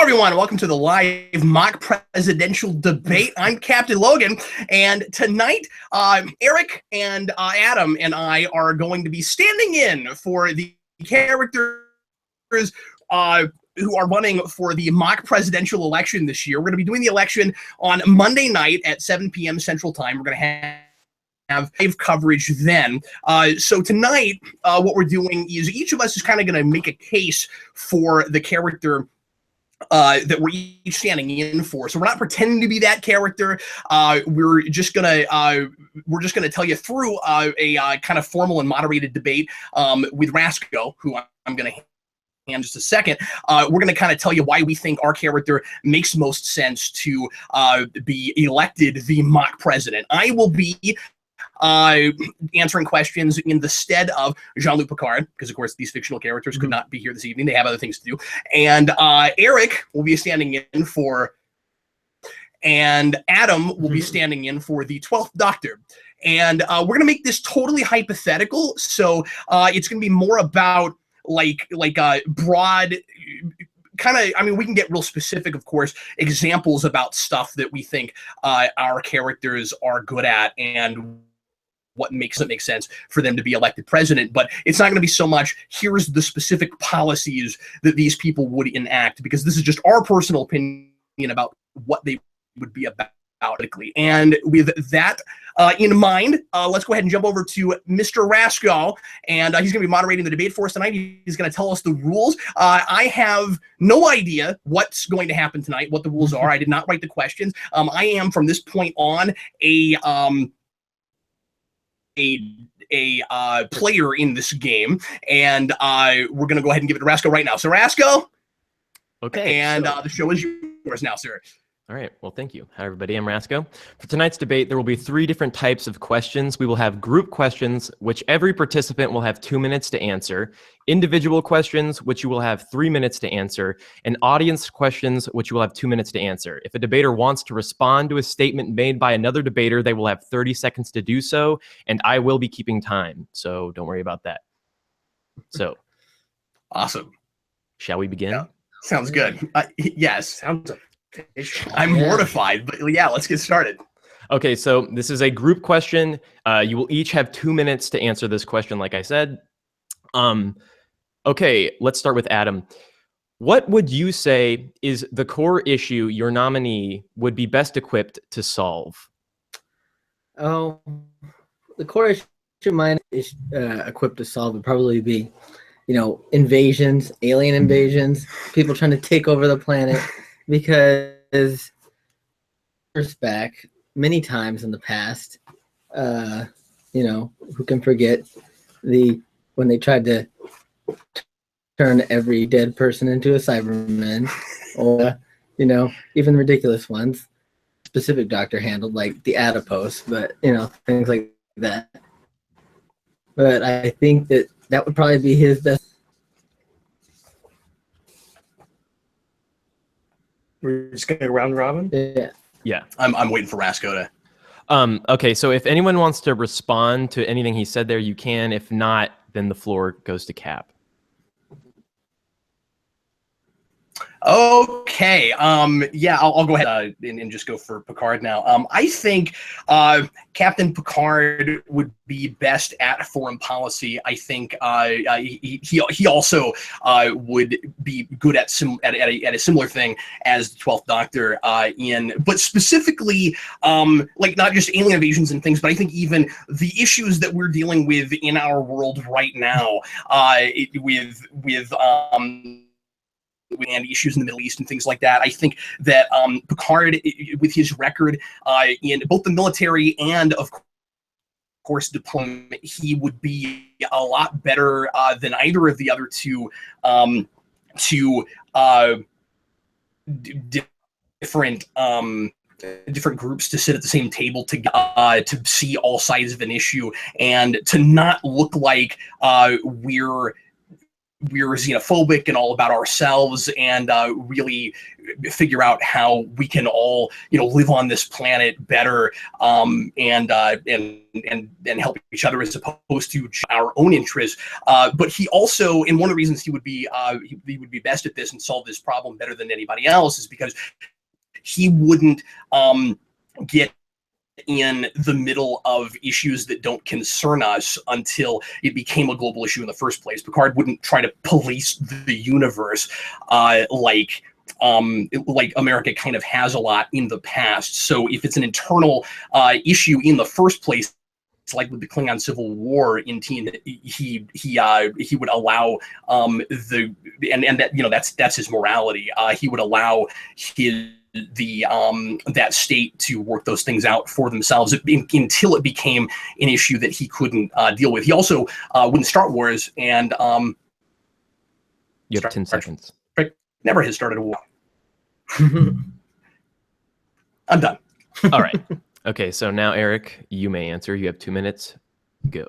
everyone. Welcome to the live mock presidential debate. I'm Captain Logan, and tonight, Eric and Adam and I are going to be standing in for the characters who are running for the mock presidential election this year. We're going to be doing the election on Monday night at 7 p.m. Central Time. We're going to have live coverage then. So tonight, what we're doing is each of us is kind of going to make a case for the character that we're each standing in for. So we're not pretending to be that character. We're just gonna tell you through a kind of formal and moderated debate with Rasco, who I'm gonna in just a second. We're going to kind of tell you why we think our character makes most sense to be elected the mock president. I will be answering questions in the stead of Jean-Luc Picard, because of course these fictional characters could not be here this evening. They have other things to do. And Eric will be standing in for, and Adam will be standing in for the 12th Doctor. And we're going to make this totally hypothetical. So it's going to be more about like broad kind of, I mean, we can get real specific, of course, examples about stuff that we think our characters are good at and what makes it make sense for them to be elected president. But it's not going to be so much, here's the specific policies that these people would enact, because this is just our personal opinion about what they would be about. And with that in mind, let's go ahead and jump over to Mr. Rasco, and he's going to be moderating the debate for us tonight. He's going to tell us the rules. I have no idea what's going to happen tonight, what the rules are. I did not write the questions. I am, from this point on, a player in this game, and we're going to go ahead and give it to Rasco right now. So, Rasco, okay, and the show is yours now, sir. All right. Well, thank you. Hi, everybody. I'm Rasco. For tonight's debate, there will be 3 different types of questions. We will have group questions, which every participant will have 2 minutes to answer. Individual questions, which you will have 3 minutes to answer. And audience questions, which you will have 2 minutes to answer. If a debater wants to respond to a statement made by another debater, they will have 30 seconds to do so. And I will be keeping time, so don't worry about that. So. Awesome. Shall we begin? Yeah. Sounds good. Yes. Sounds I'm mortified, but yeah, let's get started. Okay, so this is a group question. You will each have 2 minutes to answer this question, like I said. Okay, let's start with Adam. What would you say is the core issue your nominee would be best equipped to solve? Oh, the core issue mine is equipped to solve would probably be, invasions, alien invasions, people trying to take over the planet. Because back many times in the past, who can forget when they tried to turn every dead person into a Cyberman, or even ridiculous ones. Specific Doctor handled, like the adipose, but things like that. But I think that would probably be his best. We're just going to round robin? Yeah. I'm waiting for Rasco to. Okay, so if anyone wants to respond to anything he said there, you can. If not, then the floor goes to Cap. Okay. Yeah, I'll go ahead and just go for Picard now. I think Captain Picard would be best at foreign policy. I think he also would be good at a similar thing as the 12th Doctor but specifically like not just alien invasions and things, but I think even the issues that we're dealing with in our world right now and issues in the Middle East and things like that. I think that Picard, with his record in both the military and, of course, deployment, he would be a lot better than either of the other two different groups to sit at the same table to see all sides of an issue and to not look like we're we're xenophobic and all about ourselves, and really figure out how we can all, live on this planet better, and help each other as opposed to our own interests. But he also, and one of the reasons he would be best at this and solve this problem better than anybody else, is because he wouldn't get in the middle of issues that don't concern us until it became a global issue in the first place. Picard wouldn't try to police the universe like America kind of has a lot in the past. So if it's an internal issue in the first place, it's like with the Klingon Civil War in TNG, he would allow that's his morality. He would allow that state to work those things out for themselves until it became an issue that he couldn't deal with. He also wouldn't start wars, and you have 10 seconds. Never has started a war. I'm done. All right. Okay, so now Eric, you may answer. You have 2 minutes. Go.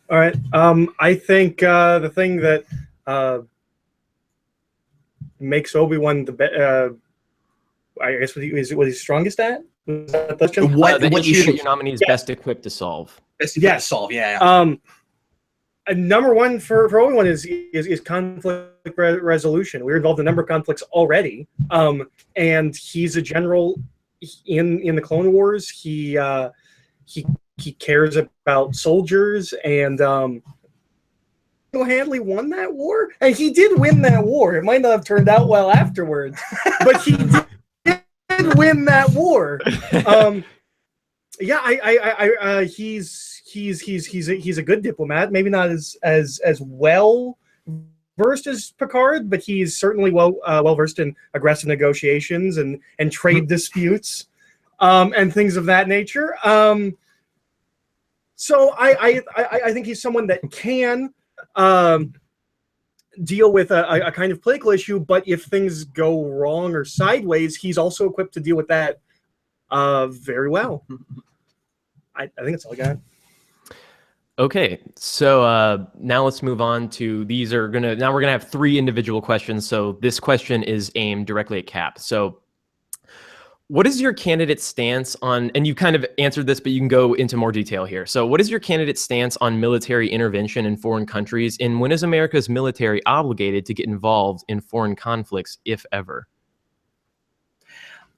All right. I think the thing that makes Obi-Wan I guess what he's strongest at? Was that the question? What issue that your nominee is best equipped to solve? Best equipped to solve, yeah. Number one for Obi-Wan is conflict resolution. We're involved in a number of conflicts already, and he's a general in the Clone Wars. He cares about soldiers, and single-handedly won that war, and he did win that war. It might not have turned out well afterwards, but he did win that war. He's a good diplomat. Maybe not as well versed as Picard, but he's certainly well versed in aggressive negotiations and trade disputes, and things of that nature. So I think he's someone that can deal with a kind of political issue, but if things go wrong or sideways, he's also equipped to deal with that very well. I think that's all I got. Okay, so now let's move on to we're gonna have 3 individual questions. So this question is aimed directly at Cap. So what is your candidate's stance on, and you kind of answered this, but you can go into more detail here. So what is your candidate's stance on military intervention in foreign countries, and when is America's military obligated to get involved in foreign conflicts, if ever?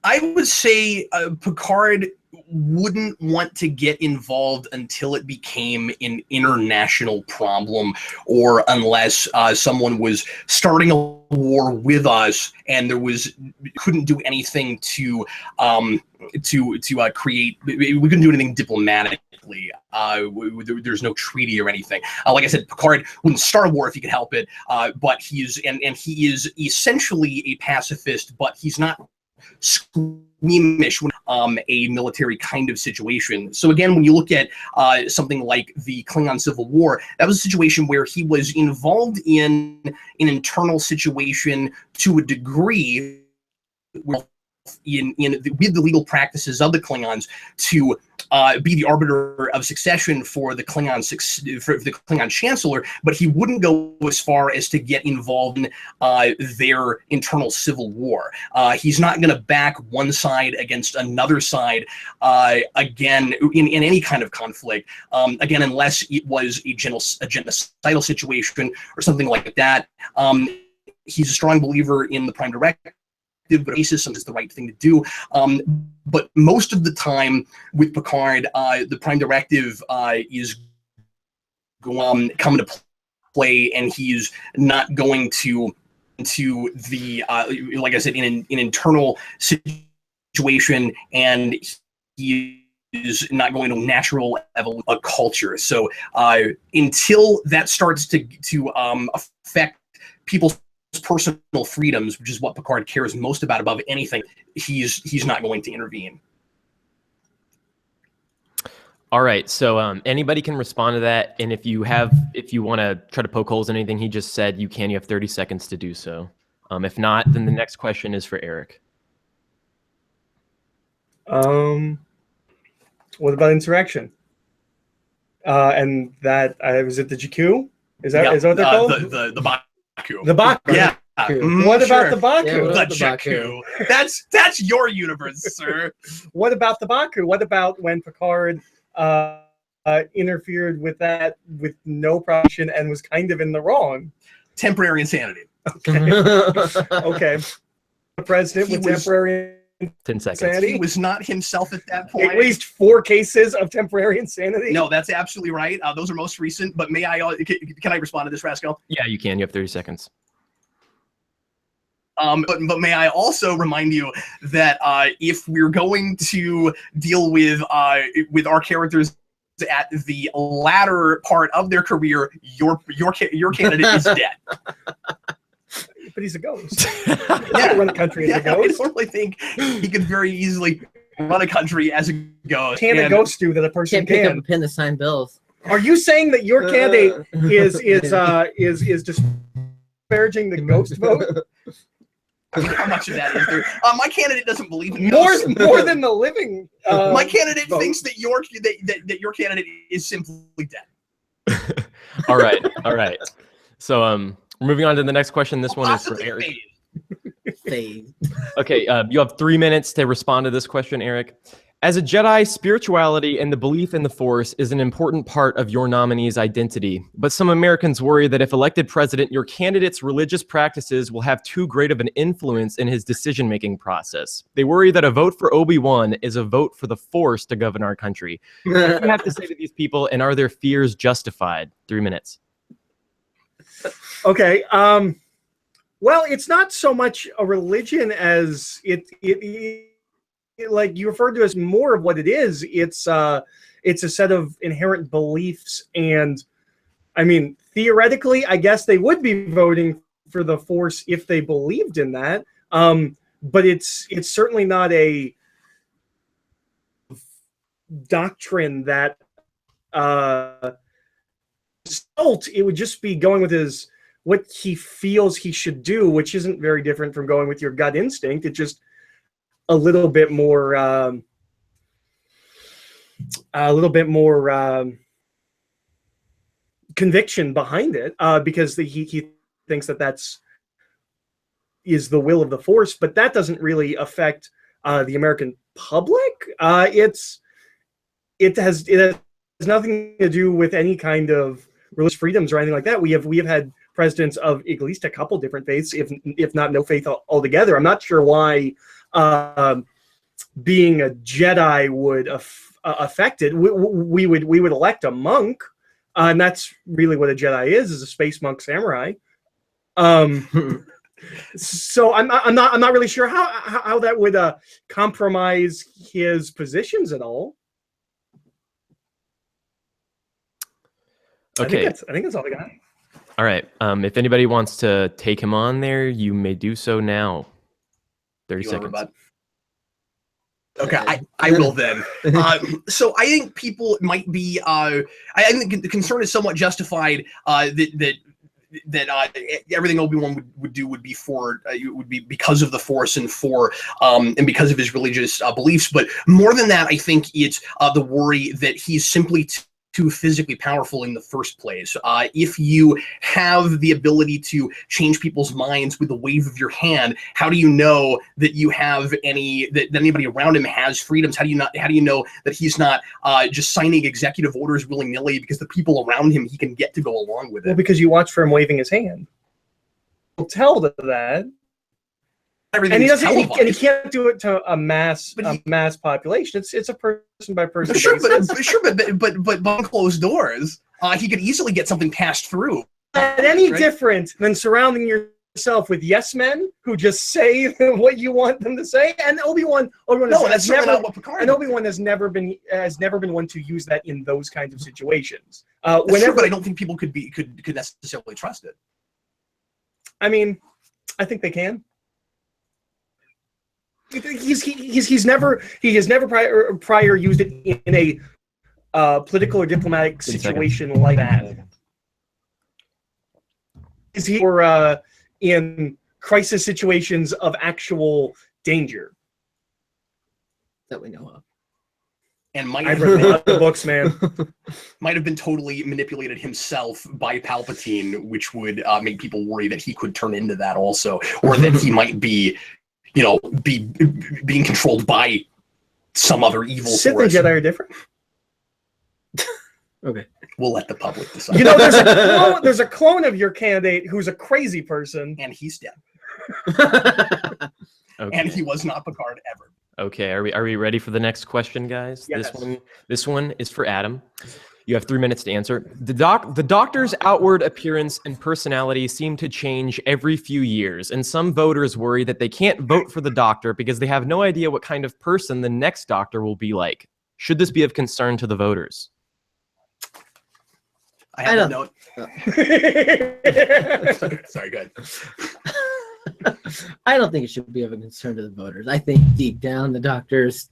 I would say Picard wouldn't want to get involved until it became an international problem, or unless someone was starting a war with us and couldn't do anything to create. We couldn't do anything diplomatically. There's no treaty or anything. Like I said, Picard wouldn't start a war if he could help it. But he is essentially a pacifist, but he's not squeamish when a military kind of situation. So again, when you look at something like the Klingon Civil War, that was a situation where he was involved in an internal situation to a degree with the legal practices of the Klingons to be the arbiter of succession for the Klingon chancellor, but he wouldn't go as far as to get involved in their internal civil war. He's not going to back one side against another side again in any kind of conflict. Again, unless it was a genocidal situation or something like that. He's a strong believer in the Prime Directive, but racism is the right thing to do. But most of the time with Picard, the Prime Directive is coming to play, and he's not going to the like I said, in an internal situation, and he is not going to natural evolution a culture. So until that starts to affect people's personal freedoms, which is what Picard cares most about above anything, he's not going to intervene. All right, so anybody can respond to that, and if you want to try to poke holes in anything he just said, you have 30 seconds to do so. If not, then the next question is for Eric. What about insurrection? And that was it the GQ? Is that what they're called? The Baku. The Baku. Yeah. What about sure. the Baku? Yeah, what The about the Baku? Jakku. That's your universe, sir. What about the Baku? What about when Picard interfered with that with no protection and was kind of in the wrong? Temporary insanity. Okay. Okay. The president He with was- temporary 10 seconds. insanity. He was not himself at that point. At least 4 cases of temporary insanity. No, that's absolutely right. Those are most recent. But may I? Can I respond to this, Rascal? Yeah, you can. You have 30 seconds. But may I also remind you that if we're going to deal with our characters at the latter part of their career, your candidate is dead. But he's a ghost. Yeah, run a country as a I ghost. don't really think he could very easily run a country as a ghost. Can a And ghost do that a person Can't pick up a can? pen to sign bills. Are you saying that your candidate is disparaging the ghost vote how much of that is there? My candidate doesn't believe in more ghosts. than the living? My candidate vote. thinks that your candidate is simply dead. All right. All right. So we're moving on to the next question. This one is for Possibly Eric. faded. Fade. Okay, you have 3 minutes to respond to this question, Eric. As a Jedi, spirituality and the belief in the Force is an important part of your nominee's identity. But some Americans worry that if elected president, your candidate's religious practices will have too great of an influence in his decision-making process. They worry that a vote for Obi-Wan is a vote for the Force to govern our country. What do you have to say to these people, and are their fears justified? 3 minutes. Okay. Well, it's not so much a religion as it like you referred to as more of what it is. It's a set of inherent beliefs, and I mean, theoretically, I guess they would be voting for the Force if they believed in that. But it's certainly not a doctrine that it would just be going with what he feels he should do, which isn't very different from going with your gut instinct. It's just a little bit more conviction behind it, because he thinks that is the will of the Force, but that doesn't really affect the American public. It has nothing to do with any kind of religious freedoms or anything like that. We have had presidents of at least a couple different faiths, if not no faith altogether. I'm not sure why being a Jedi would affect it. We would elect a monk, and that's really what a Jedi is a space monk samurai. So I'm not really sure how that would compromise his positions at all. Okay. I think that's all I got. All right. If anybody wants to take him on there, you may do so now. 30 You wanna seconds. rebut? Okay, I will then. So I think people might be. I think the concern is somewhat justified. That everything Obi-Wan would do would be because of the Force and and because of his religious beliefs. But more than that, I think it's the worry that he's simply too physically powerful in the first place. If you have the ability to change people's minds with the wave of your hand, how do you know that you have that anybody around him has freedoms? How do you know that he's not just signing executive orders willy-nilly because the people around him he can get to go along with it? Well, because you watch for him waving his hand. We'll tell that. And he doesn't. And he can't do it to a mass population. It's a person by person. Sure, but behind closed doors, he could easily get something passed through. Any different than surrounding yourself with yes men who just say what you want them to say? And Obi-Wan that's not what Picard. And Obi-Wan has never been one to use that in those kinds of situations. That's true, but I don't think people could necessarily trust it. I mean, I think they can. He has never prior used it in a political or diplomatic situation like that. Is he or in crisis situations of actual danger that we know of. and might I've have read a been, lot of books, man. might have been totally manipulated himself by Palpatine, which would make people worry that he could turn into that also, or that he might be, being controlled by some other evil Sith and force. Jedi are different. Okay. We'll let the public decide. You know, there's a clone of your candidate who's a crazy person. And he's dead. Okay. And he was not Picard ever. Okay, are we ready for the next question, guys? Yes. This one is for Adam. You have 3 minutes to answer. The doctor's outward appearance and personality seem to change every few years, and some voters worry that they can't vote for the doctor because they have no idea what kind of person the next doctor will be like. Should this be of concern to the voters? I have a note. Sorry, go ahead. I don't think it should be of a concern to the voters. I think deep down the doctor's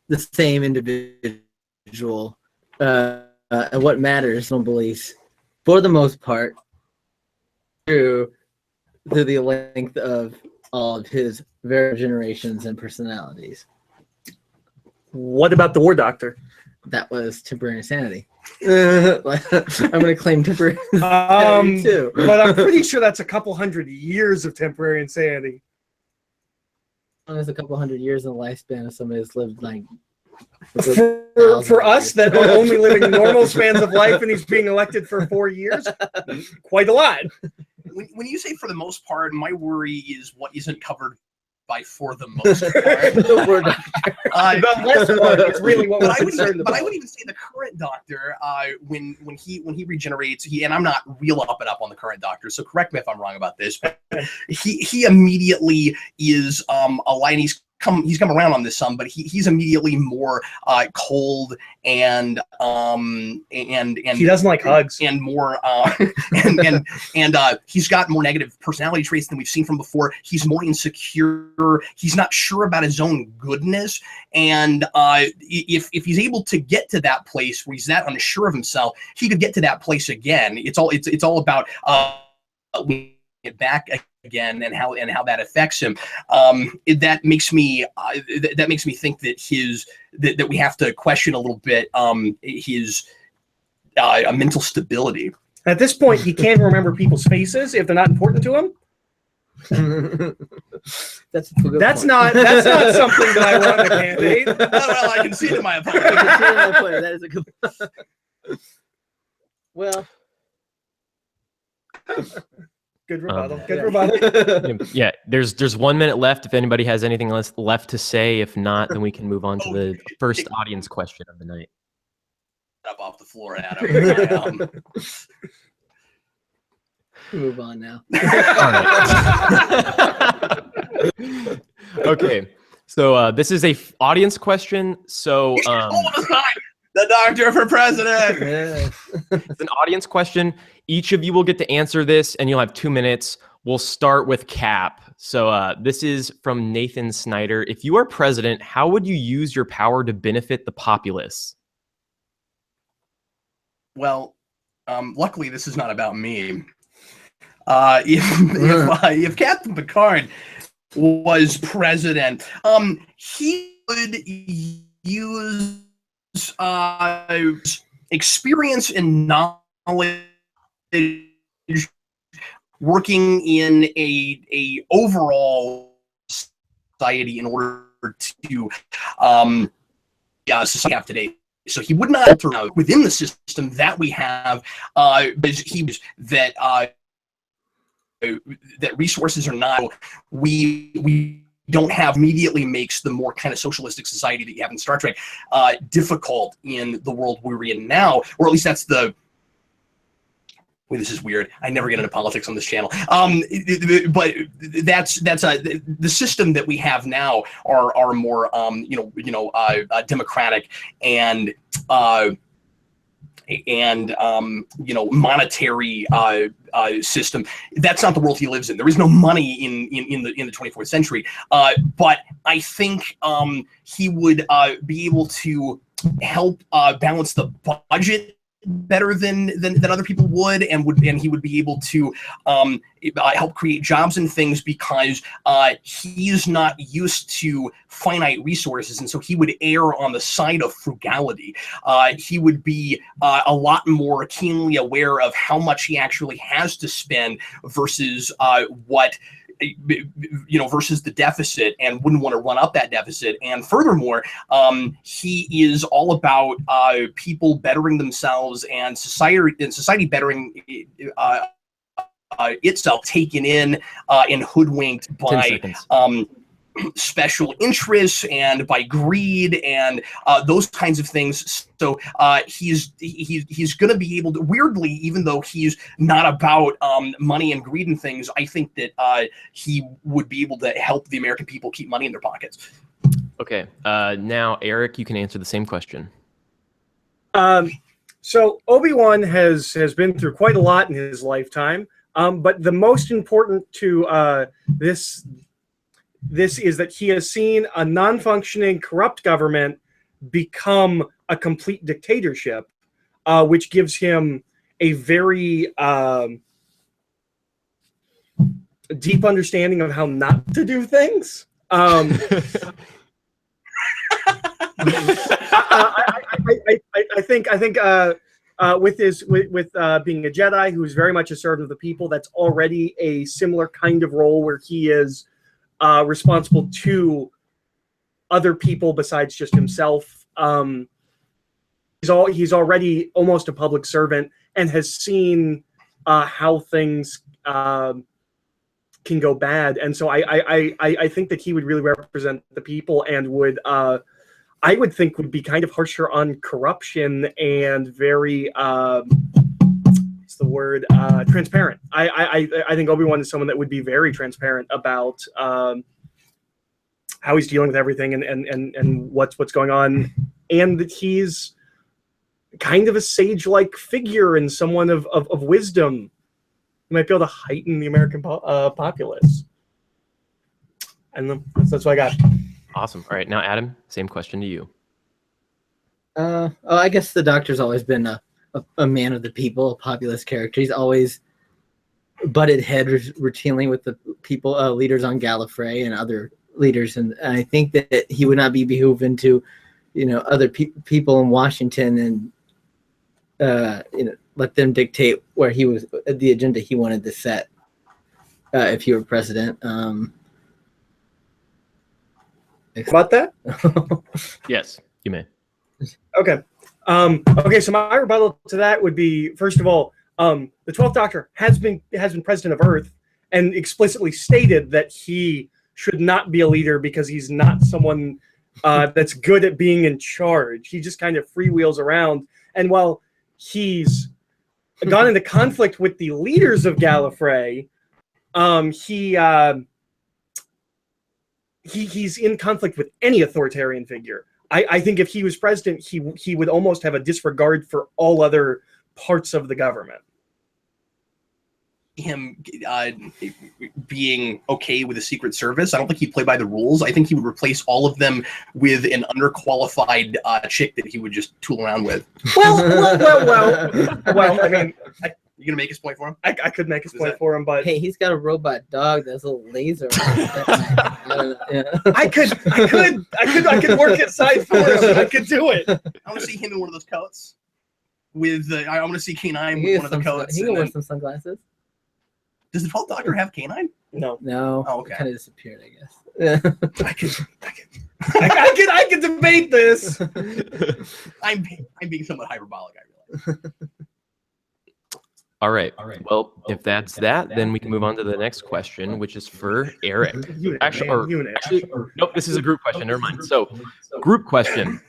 the same individual. And what matters, no beliefs, for the most part, through the length of all of his various generations and personalities. What about the War Doctor? That was temporary insanity. I'm going to claim temporary insanity too. But I'm pretty sure that's a couple hundred years of temporary insanity. There's a couple hundred years in the lifespan of somebody that's lived like For us that are only living normal spans of life and he's being elected for 4 years, quite a lot. When you say for the most part, my worry is what isn't covered by for the most part. The War Doctor. The less part is really what we're But I concerned about. would even say the current Doctor, when he regenerates, and I'm not real up on the current Doctor, so correct me if I'm wrong about this, but he immediately is a line. He's come around on this some, but he's immediately more cold and he doesn't like hugs and more and he's got more negative personality traits than we've seen from before. He's more insecure. He's not sure about his own goodness, and if he's able to get to that place where he's that unsure of himself, he could get to that place again. It's all about it back again and how that affects him. That makes me think that we have to question a little bit his mental stability. At this point, he can't remember people's faces if they're not important to him. That's not something that I want in a candidate. Well, I can see it in my opponent. That is a good point. Well, good rebuttal. Good rebuttal. Yeah, there's 1 minute left. If anybody has anything left to say, if not, then we can move on to the first audience question of the night. Up off the floor, Adam. move on now. Okay, so this is a audience question. So all the time, the Doctor for president. it's an audience question. Each of you will get to answer this, and you'll have 2 minutes. We'll start with Cap. So this is from Nathan Snyder. If you are president, how would you use your power to benefit the populace? Well, luckily this is not about me. If Captain Picard was president, he would use experience and knowledge working in a overall society in order to society have today. So he would not alter within the system that we have, but he was that that resources are not we don't have immediately makes the more kind of socialistic society that you have in Star Trek difficult in the world we're in now, or at least that's the. Wait, this is weird. I never get into politics on this channel. But that's the system that we have now are more democratic and monetary system. That's not the world he lives in. There is no money in the 24th century. But I think he would be able to help balance the budget better than other people would, and he would be able to help create jobs and things because he's not used to finite resources, and so he would err on the side of frugality. He would be a lot more keenly aware of how much he actually has to spend versus versus the deficit, and wouldn't want to run up that deficit. And furthermore, he is all about people bettering themselves and society bettering itself, taken in and hoodwinked by special interests and by greed and those kinds of things. So he's going to be able to, weirdly, even though he's not about money and greed and things, I think that he would be able to help the American people keep money in their pockets. Okay, now Eric, you can answer the same question. So Obi-Wan has been through quite a lot in his lifetime, but the most important to this is that he has seen a non-functioning, corrupt government become a complete dictatorship, which gives him a very deep understanding of how not to do things. I think with being a Jedi who is very much a servant of the people, that's already a similar kind of role where he is responsible to other people besides just himself. He's already almost a public servant and has seen how things can go bad, and so I think that he would really represent the people and would I would think would be kind of harsher on corruption and very what's the word, transparent. I think Obi-Wan is someone that would be very transparent about how he's dealing with everything and what's going on, and that he's kind of a sage-like figure and someone of wisdom who might be able to heighten the American populace. And that's what I got. Awesome. All right, now Adam, same question to you. I guess the Doctor's always been a man of the people, a populist character. He's always butted heads routinely with the people, leaders on Gallifrey and other leaders, and I think that he would not be behooving to, other people in Washington and let them dictate where he was, the agenda he wanted to set if he were president. About that? Yes, you may. Okay. Okay. So my rebuttal to that would be, first of all, the 12th Doctor has been president of Earth and explicitly stated that he should not be a leader because he's not someone that's good at being in charge. He just kind of freewheels around. And while he's gone into conflict with the leaders of Gallifrey, he's in conflict with any authoritarian figure. I think if he was president, he would almost have a disregard for all other parts of the government. Him being okay with the Secret Service, I don't think he'd play by the rules. I think he would replace all of them with an underqualified chick that he would just tool around with. Well. I mean, you gonna make his point for him? I could make his point for him, but hey, he's got a robot dog that's a little laser. I could work inside for him. I could do it. I want to see him in one of those coats. I want to see K9 with one of the coats. He can wear some sunglasses. Does the 12th Doctor have K9? No. Oh, okay. Kind of disappeared, I guess. I can debate this. I'm being somewhat hyperbolic, I realize. All right. Well, if that's that, then we can move on to the next question, which is for Eric. Actually, nope, this is a group question. Never mind. So, group question.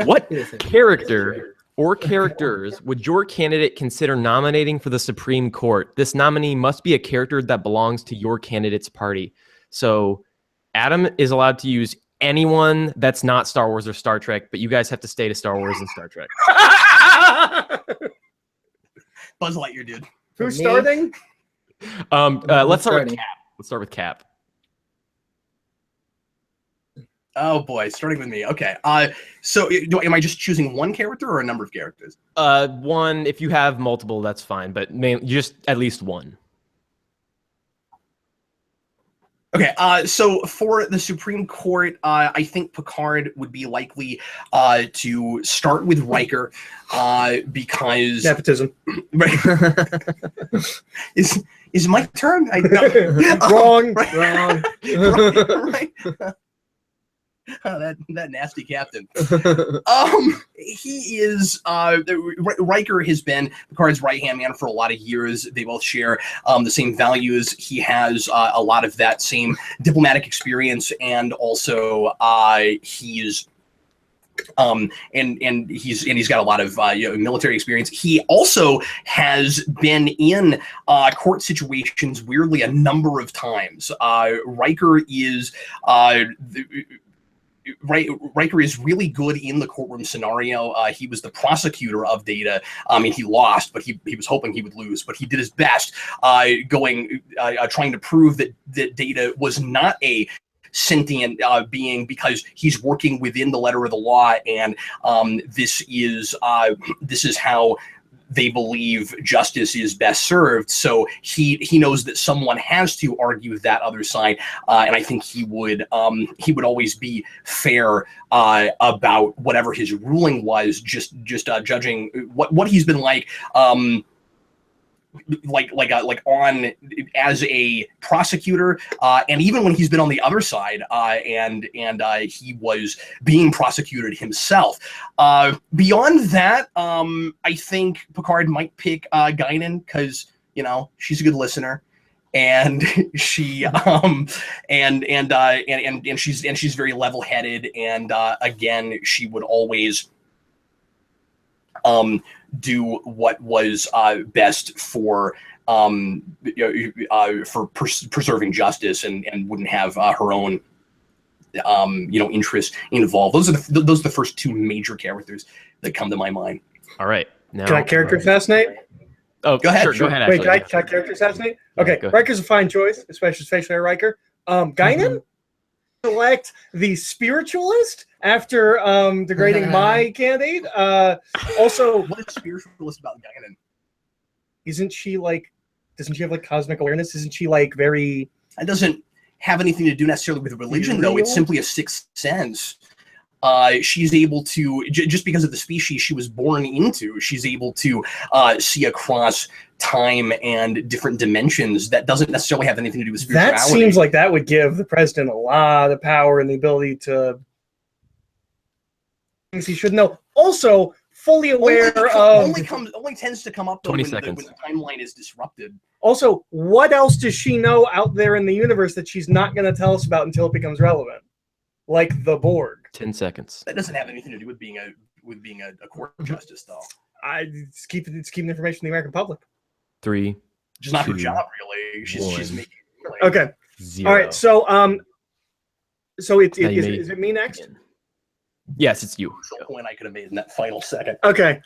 What character or characters would your candidate consider nominating for the Supreme Court? This nominee must be a character that belongs to your candidate's party. So, Adam is allowed to use anyone that's not Star Wars or Star Trek, but you guys have to stay to Star Wars and Star Trek. Buzz Lightyear, dude. Who's starting? Let's start with Cap. Oh boy, starting with me. Okay. So am I just choosing one character or a number of characters? One. If you have multiple, that's fine, but just at least one. Okay, so for the Supreme Court, I think Picard would be likely to start with Riker because Nepotism. is my turn? Wrong. Right. Right. Oh, that nasty captain. He is Riker has been Picard's right-hand man for a lot of years. They both share the same values. He has a lot of that same diplomatic experience, and also he's he's got a lot of military experience. He also has been in court situations weirdly a number of times. Riker is Riker is really good in the courtroom scenario. He was the prosecutor of Data. He lost, but he was hoping he would lose. But he did his best, trying to prove that Data was not a sentient being, because he's working within the letter of the law, and this is how they believe justice is best served. So he knows that someone has to argue that other side, and I think he would always be fair about whatever his ruling was, just judging what he's been like on as a prosecutor, and even when he's been on the other side, and he was being prosecuted himself. Beyond that, I think Picard might pick Guinan, because she's a good listener, and she she's very level-headed, and again, she would always do what was best for preserving justice, and wouldn't have her own interests involved. Those are the first two major characters that come to my mind. All right. Now, can I character assassinate? Oh, go ahead. Sure. Go ahead. Wait, can I character assassinate? Okay, Riker's a fine choice, especially Riker. Guinan? Select the spiritualist after degrading my candidate. Also, what is spiritualist about Guinan? Doesn't she have like cosmic awareness? Isn't she like very? That doesn't have anything to do necessarily with religion, though. It's simply a sixth sense. She's able to, just because of the species she was born into, she's able to see across time and different dimensions. That doesn't necessarily have anything to do with spirituality. That seems like that would give the president a lot of power and the ability to things he should know. Also, fully aware only tends to come up 20 when seconds. when the timeline is disrupted. Also, what else does she know out there in the universe that she's not going to tell us about until it becomes relevant? Like the Borg. 10 seconds. That doesn't have anything to do with being a court justice, though. It's keeping information from the American public. 3. Which not her 2, job, really. She's making. Okay. 0. All right. So is it me next? Yes, it's you. The point I could have made in that final second. Okay.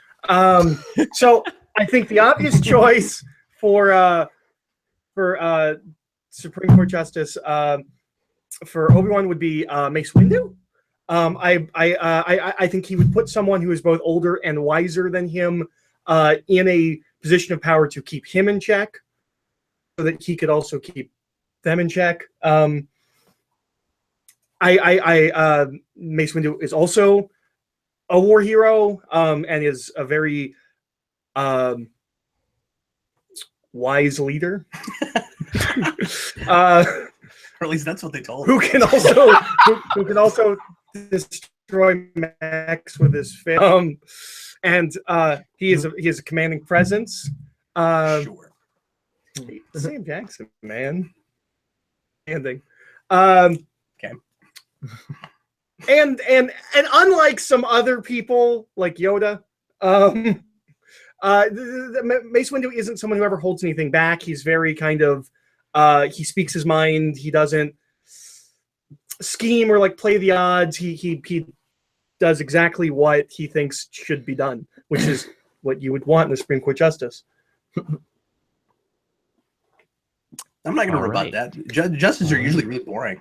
So I think the obvious choice for Supreme Court Justice for Obi-Wan would be Mace Windu. I think he would put someone who is both older and wiser than him in a position of power to keep him in check, so that he could also keep them in check. Mace Windu is also a war hero, and is a very wise leader. Or at least that's what they told who can also destroy Max with his fist. And he is a commanding presence. Sure. Sam Jackson, man. Ending. Okay. And unlike some other people like Yoda, Mace Windu isn't someone who ever holds anything back. He's very kind of he speaks his mind. He doesn't scheme or like play the odds. He does exactly what he thinks should be done, which is what you would want in the Supreme Court justice. I'm not going to rebut that. Justices are usually really boring.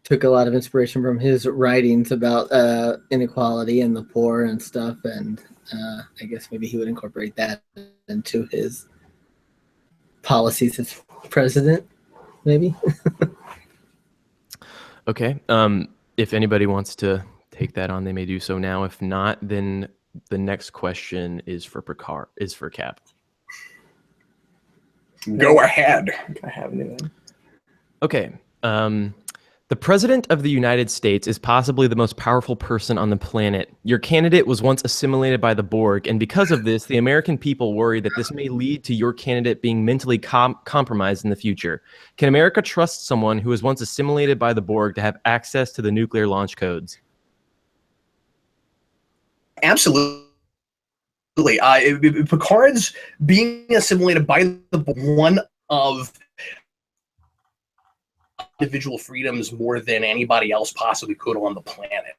took a lot of inspiration from his writings about inequality and the poor and stuff, and I guess maybe he would incorporate that into his policies as president, maybe. Okay. If anybody wants to take that on, they may do so now. If not, then the next question is for Picard, is for Cap. Go ahead. I have anything. Okay. The President of the United States is possibly the most powerful person on the planet. Your candidate was once assimilated by the Borg, and because of this, the American people worry that this may lead to your candidate being mentally compromised in the future. Can America trust someone who was once assimilated by the Borg to have access to the nuclear launch codes? Absolutely. Picard's being assimilated by the one of individual freedoms more than anybody else possibly could on the planet.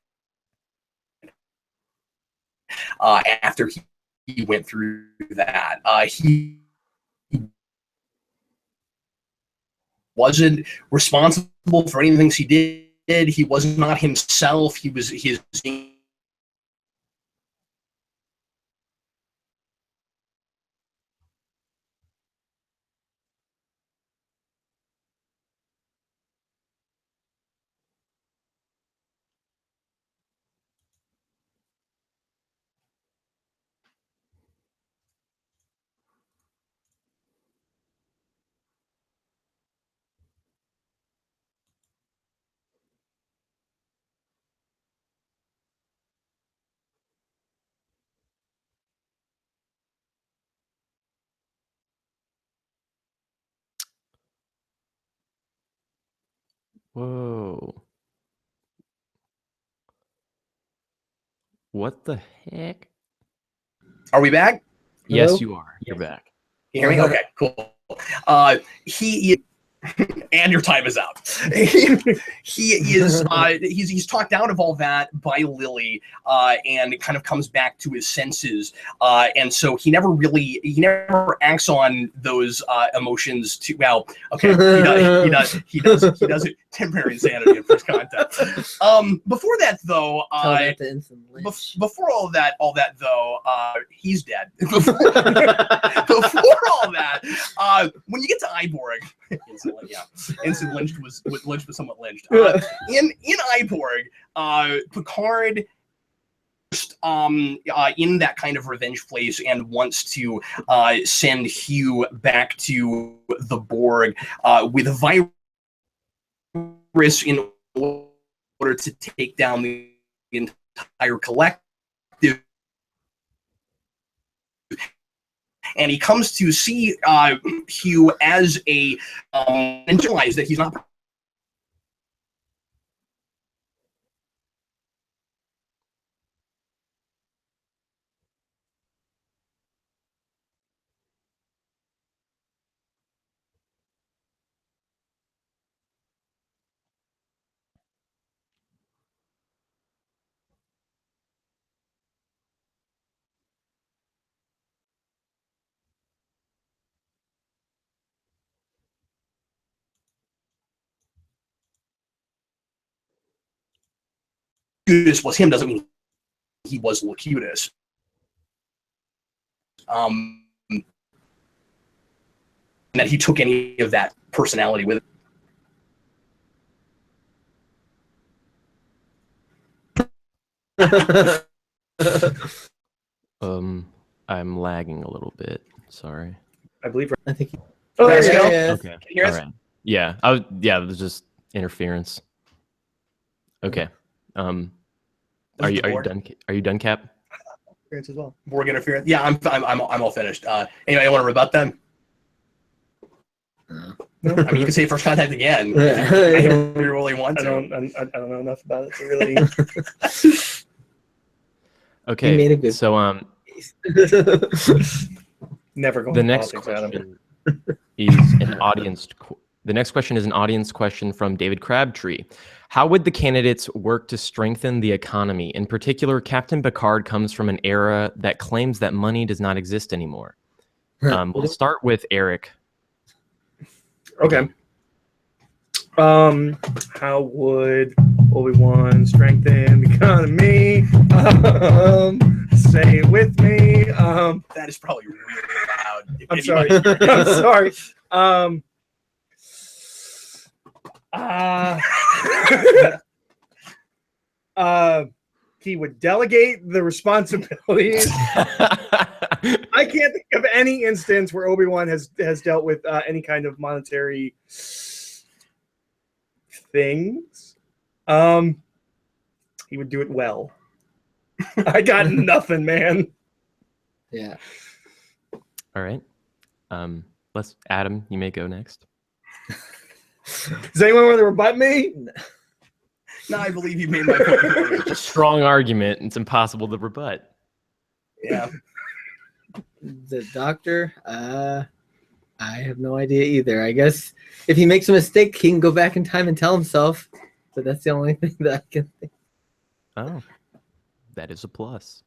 After he went through that, he wasn't responsible for anything he did. He was not himself. He was his. Whoa. What the heck? Are we back? Yes, Hello? you are. You're back. You hear me? Okay, cool. He and your time is out. He is he's talked out of all that by Lily, and it kind of comes back to his senses, and so he never acts on those emotions too well. Okay, he does it temporary insanity in first contact. Before that though, before all that though, he's dead. Before all that, when you get to Iborg, instant lynched was somewhat lynched. In Iborg, Picard in that kind of revenge place and wants to send Hugh back to the Borg with a virus in order to take down the entire collective. And he comes to see Hugh as and realize that he's not. Locutus was him doesn't mean he was Locutus. That he took any of that personality with I'm lagging a little bit. Sorry. I believe. I think. Oh, Let's yeah, go. Yeah. Okay. Can you hear us? All right. Yeah. There's just interference. Okay. Are you done? Are you done, Cap? Interference as well. Borg interference. Yeah, I'm all finished. Anybody want to rebut them? No. I mean, you can say first contact again. Yeah. If you really want I to. don't know enough about it to really. Okay. He made a good So Never go. the next question is an audience. The next question is an audience question from David Crabtree. How would the candidates work to strengthen the economy? In particular, Captain Picard comes from an era that claims that money does not exist anymore. We'll start with Eric. Okay. How would Obi-Wan strengthen the economy? Say it with me. That is probably really loud. If I'm anybody- sorry. I'm sorry. He would delegate the responsibilities. I can't think of any instance where Obi-Wan has dealt with any kind of monetary things. He would do it well. I got nothing, man. Yeah. All right. Adam, you may go next. Does anyone want to rebut me? No, I believe you made my point. It's a strong argument. It's impossible to rebut. Yeah. The doctor, I have no idea either. I guess if he makes a mistake, he can go back in time and tell himself. But that's the only thing that I can think. Oh, that is a plus.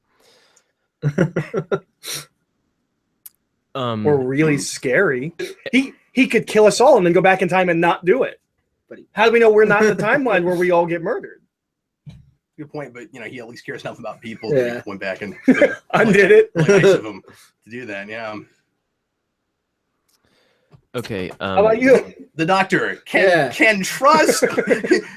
Or really scary. He could kill us all and then go back in time and not do it. But How do we know we're not in the timeline where we all get murdered? Good point, but he at least cares enough about people Yeah. that he went back and Undid it. really nice of him to do that. Yeah. Okay. How about you? The doctor can Yeah. trust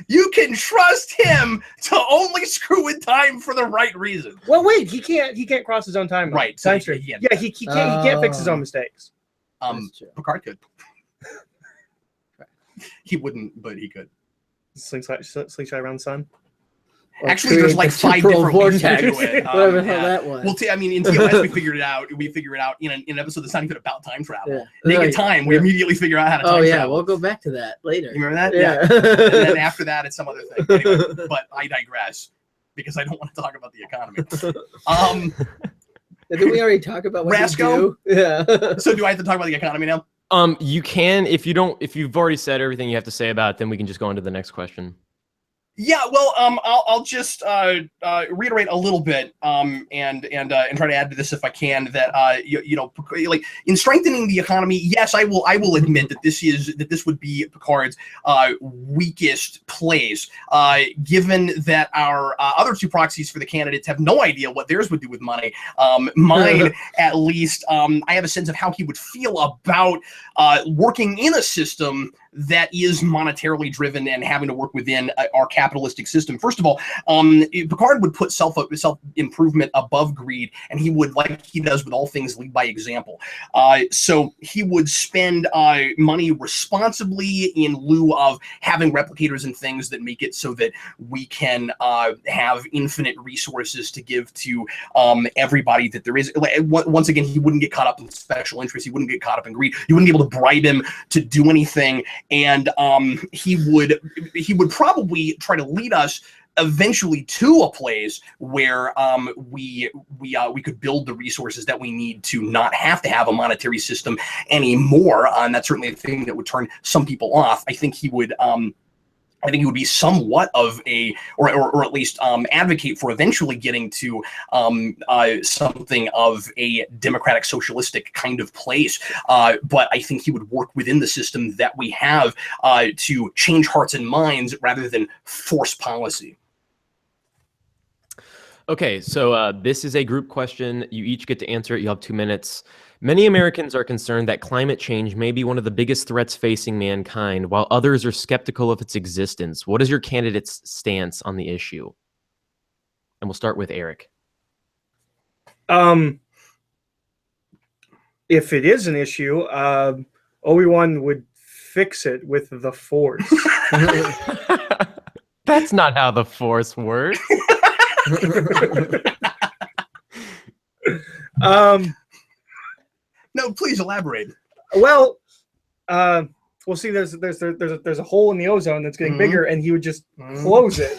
you can trust him to only screw with time for the right reason. Well, wait. He can't cross his own timeline. Right, so Time he stream. can't. Yeah, he can't fix his own mistakes. That's true. Picard could. He wouldn't, but he could. Slingshot around the sun. Or Actually, there's create like the 5 temporal different ways to vortex, do it. whatever the hell Yeah. that was. Well, I mean, in TOS we figured it out. We figure it out in an episode that's not even about time travel. Yeah. Naked Time, we immediately figure out how to time Oh yeah, travel. we'll go back to that later. You remember that? Yeah. And then after that, it's some other thing. Anyway, but I digress because I don't want to talk about the economy. Did we already talk about what Rasco? you do? Yeah. So do I have to talk about the economy now? You can, if you've already said everything you have to say about it, then we can just go on to the next question. Yeah, well, I'll just reiterate a little bit, and try to add to this if I can. That like in strengthening the economy, yes, I will admit that this would be Picard's weakest place, given that our other two proxies for the candidates have no idea what theirs would do with money. Mine, at least, I have a sense of how he would feel about working in a system that is monetarily driven and having to work within our capitalistic system. First of all, Picard would put self-improvement above greed, and he would, like he does with all things, lead by example. So he would spend money responsibly in lieu of having replicators and things that make it so that we can have infinite resources to give to everybody that there is. Once again, he wouldn't get caught up in special interests. He wouldn't get caught up in greed. You wouldn't be able to bribe him to do anything. And he would probably try to lead us eventually to a place where we could build the resources that we need to not have to have a monetary system anymore. And that's certainly a thing that would turn some people off. I think he would be somewhat of a, or at least advocate for eventually getting to something of a democratic socialistic kind of place. But I think he would work within the system that we have to change hearts and minds rather than force policy. Okay, so this is a group question. You each get to answer it. You'll have 2 minutes. Many Americans are concerned that climate change may be one of the biggest threats facing mankind, while others are skeptical of its existence. What is your candidate's stance on the issue? And we'll start with Eric. If it is an issue, Obi-Wan would fix it with the Force. That's not how the Force works. No, please elaborate. Well, see, there's a hole in the ozone that's getting bigger, and he would just close it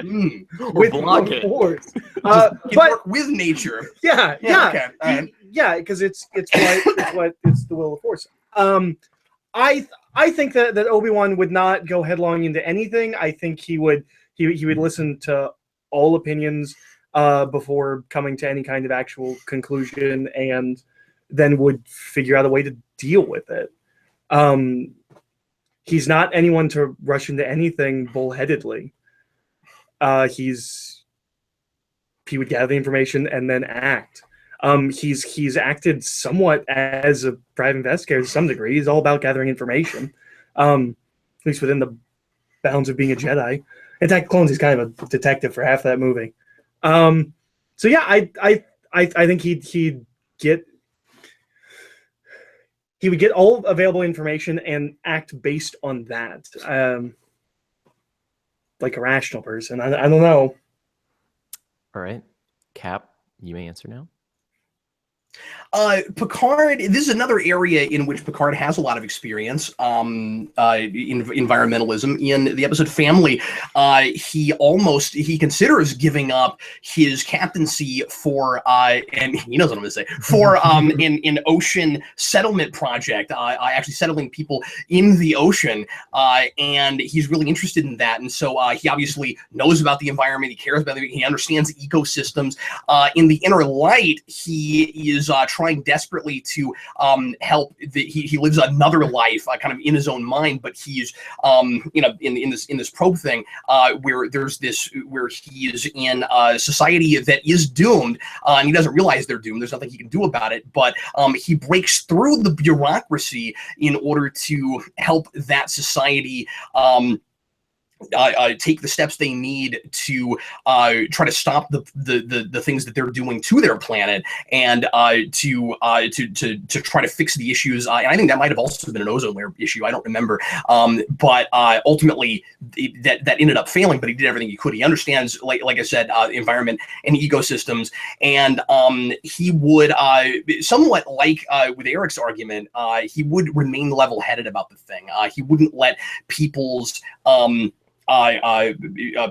with block the it. Force. He'd But work with nature. yeah, Okay, all right. yeah, because it's the will of the Force. I think that Obi-Wan would not go headlong into anything. I think he would listen to all opinions before coming to any kind of actual conclusion, and then would figure out a way to deal with it. he's not anyone to rush into anything bullheadedly. He would gather the information and then act. He's acted somewhat as a private investigator to some degree. He's all about gathering information, at least within the bounds of being a Jedi. Attack of Clones, he's kind of a detective for half that movie. So yeah, I think he would get all available information and act based on that, like a rational person. I don't know. All right. Cap, you may answer now. Picard, this is another area in which Picard has a lot of experience, in environmentalism. In the episode Family, he considers giving up his captaincy for, and he knows what I'm going to say, for an ocean settlement project, actually settling people in the ocean, and he's really interested in that. And so he obviously knows about the environment, he cares about it, he understands ecosystems. In the Inner Light, he is trying desperately to help. He lives another life, kind of in his own mind, but he's in this probe thing where he is in a society that is doomed, and he doesn't realize they're doomed. There's nothing he can do about it, but he breaks through the bureaucracy in order to help that society take the steps they need to try to stop the things that they're doing to their planet, and to try to fix the issues. And I think that might have also been an ozone layer issue. I don't remember, but ultimately that ended up failing. But he did everything he could. He understands, like I said, environment and ecosystems, and he would somewhat like with Eric's argument, he would remain level-headed about the thing. He wouldn't let people's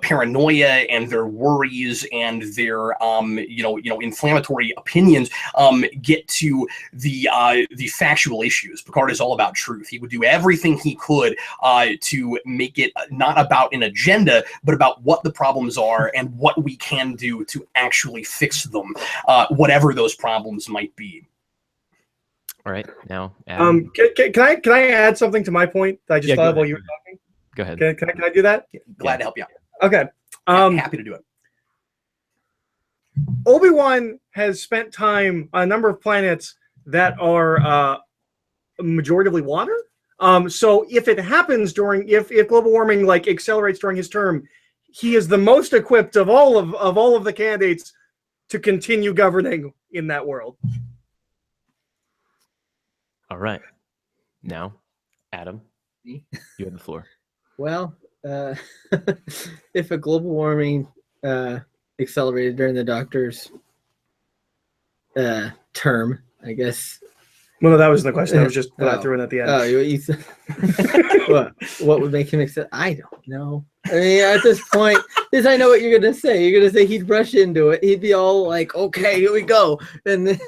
paranoia and their worries and their inflammatory opinions get to the factual issues. Picard is all about truth. He would do everything he could to make it not about an agenda, but about what the problems are and what we can do to actually fix them, whatever those problems might be. All right, now Adam. Can I add something to my point that I just thought of while you were talking? Go ahead. Can I do that? Glad to help you out. Okay. Happy to do it. Obi-Wan has spent time on a number of planets that are majoritively water. So if it happens if global warming accelerates during his term, he is the most equipped of all of the candidates to continue governing in that world. All right. Now, Adam, you have the floor. Well, if a global warming accelerated during the Doctor's term, I guess. Well, no, that wasn't the question. That was just what I threw in at the end. Oh, you said, what would make him accept? I don't know. I mean, at this point, I know what you're going to say. You're going to say he'd rush into it. He'd be all like, okay, here we go. And then,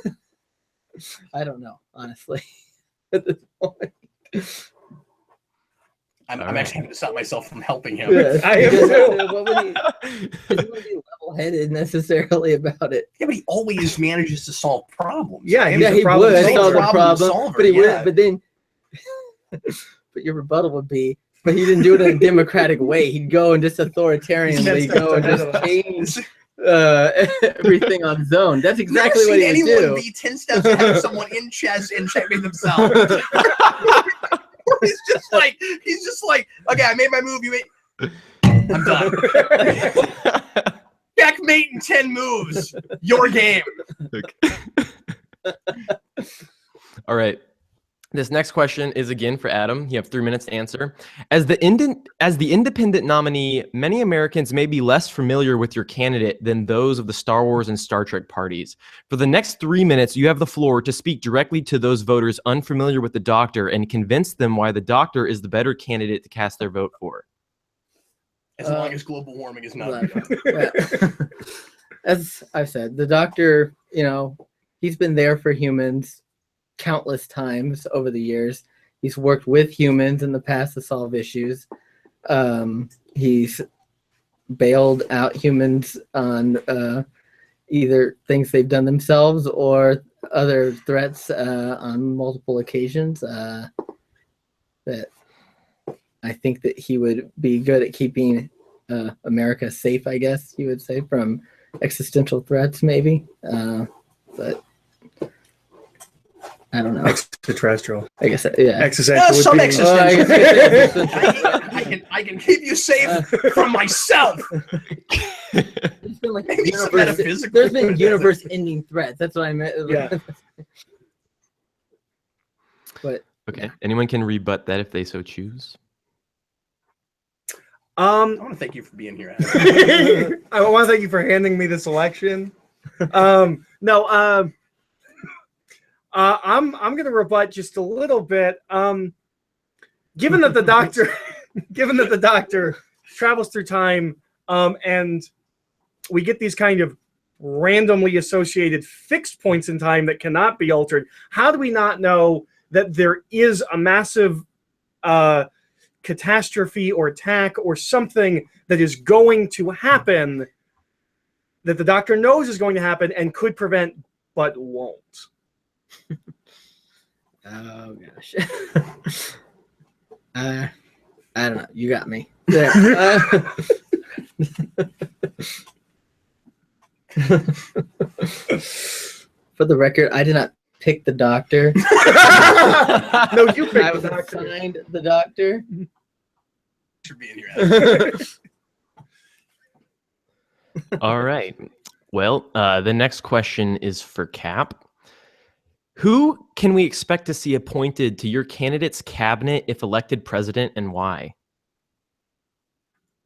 I don't know, honestly, at this point. I'm actually having to stop myself from helping him. Yeah, I am too. What would he wouldn't be level-headed necessarily about it. Yeah, but he always manages to solve problems. Yeah, Yeah, he problem would solver. solve the problem, solver, but he yeah. would. But then, but your rebuttal would be, but he didn't do it in a democratic way. He'd go and just authoritarianly go and just change everything on his own. That's exactly what he would do. Anyone be 10 steps ahead of someone in chess and checkmate themselves. He's just like, okay, I made my move. You made. I'm done. Checkmate in 10 moves. Your game. All right. This next question is again for Adam. You have 3 minutes to answer. As the independent nominee, many Americans may be less familiar with your candidate than those of the Star Wars and Star Trek parties. For the next 3 minutes, you have the floor to speak directly to those voters unfamiliar with the Doctor and convince them why the Doctor is the better candidate to cast their vote for. As long as global warming is not. As I've said, the Doctor, he's been there for humans countless times over the years. He's worked with humans in the past to solve issues. He's bailed out humans on either things they've done themselves or other threats on multiple occasions. That I think that he would be good at keeping America safe, I guess you would say, from existential threats, maybe. But I don't know. Extraterrestrial. I guess, yeah. Existential. Some would be- existential. I can keep you safe from myself. There's been, like, Maybe some universe, metaphysical. there's been universe-ending threats. That's what I meant. Yeah. But Okay. Anyone can rebut that if they so choose. I want to thank you for being here, Adam. I want to thank you for handing me this selection. I'm going to rebut just a little bit. Given that the doctor travels through time, and we get these kind of randomly associated fixed points in time that cannot be altered, how do we not know that there is a massive catastrophe or attack or something that is going to happen that the doctor knows is going to happen and could prevent but won't? oh gosh. I don't know. You got me. There. For the record, I did not pick the doctor. No, you picked I the was doctor. assigned the doctor. For being here, Adam. All right. Well, the next question is for Cap. Who can we expect to see appointed to your candidate's cabinet if elected president, and why?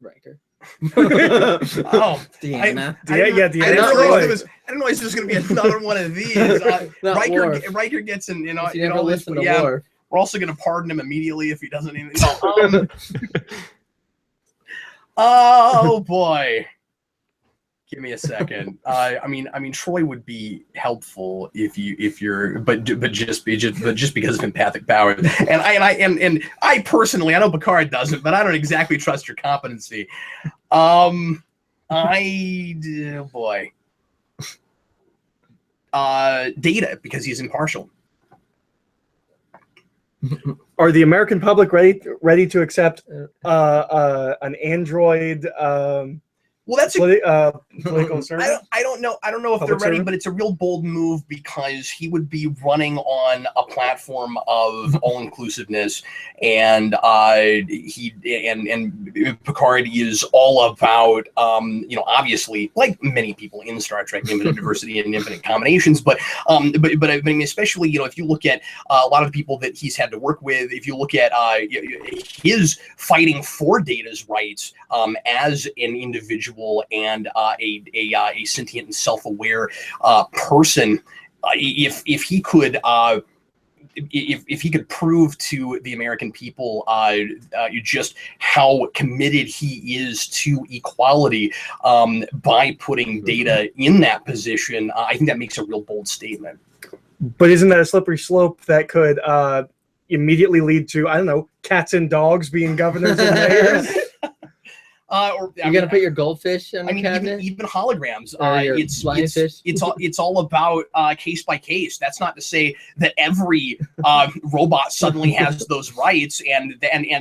Riker. Oh, Deanna. I didn't Deanna realize Troi. I didn't realize there was going to be another one of these. Not Worf. Riker gets in, You in never all this, listen but to yeah, Worf. we're also going to pardon him immediately if he doesn't even. Oh boy, give me a second. I mean, Troy would be helpful if you're, but just because of empathic power. And I personally, I know Picard doesn't, but I don't exactly trust your competency. Oh boy. Data, because he's impartial. Are the American public ready to accept an android Well, that's political servant? I don't know if Public they're ready, servant? but it's a real bold move because he would be running on a platform of all inclusiveness, and Picard is all about obviously, like many people in Star Trek, infinite diversity and infinite combinations, but I mean, especially if you look at a lot of the people that he's had to work with, if you look at his fighting for Data's rights as an individual and a sentient and self-aware person, if he could if he could prove to the American people just how committed he is to equality by putting Data in that position, I think that makes a real bold statement. But isn't that a slippery slope that could immediately lead to, I don't know, cats and dogs being governors and mayors? You're gonna put your goldfish in the cabinet? Even holograms. It's all about case by case. That's not to say that every robot suddenly has those rights, and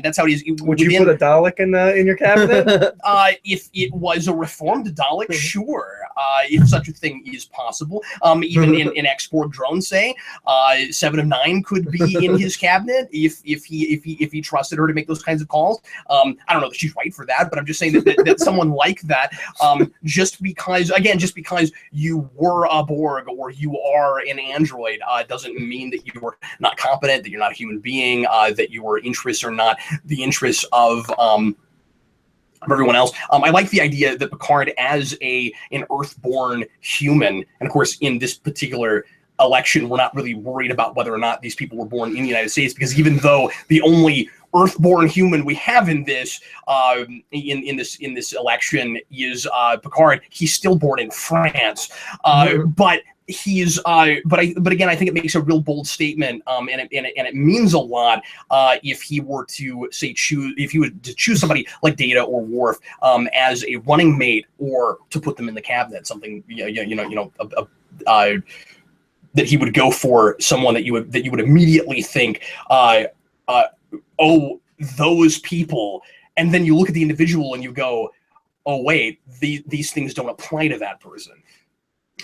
that's how it is. Would you put a Dalek in your cabinet? If it was a reformed Dalek, sure. If such a thing is possible, even in export drones, say 7 of 9 could be in his cabinet if he trusted her to make those kinds of calls. I don't know that she's right for that, but I'm just saying that someone like that, just because you were a Borg or you are an android, doesn't mean that you are not competent, that you're not a human being, that your interests are not the interests of everyone else. I like the idea that Picard, as an Earth-born human, and of course in this particular election, we're not really worried about whether or not these people were born in the United States, because even though the only Earth-born human we have in this in this election is Picard, he's still born in France, but he's but again, I think it makes a real bold statement, and it means a lot if he were to choose somebody like Data or Worf as a running mate, or to put them in the cabinet, something that he would go for someone that you would immediately think, oh, those people, and then you look at the individual and you go, oh wait, these things don't apply to that person.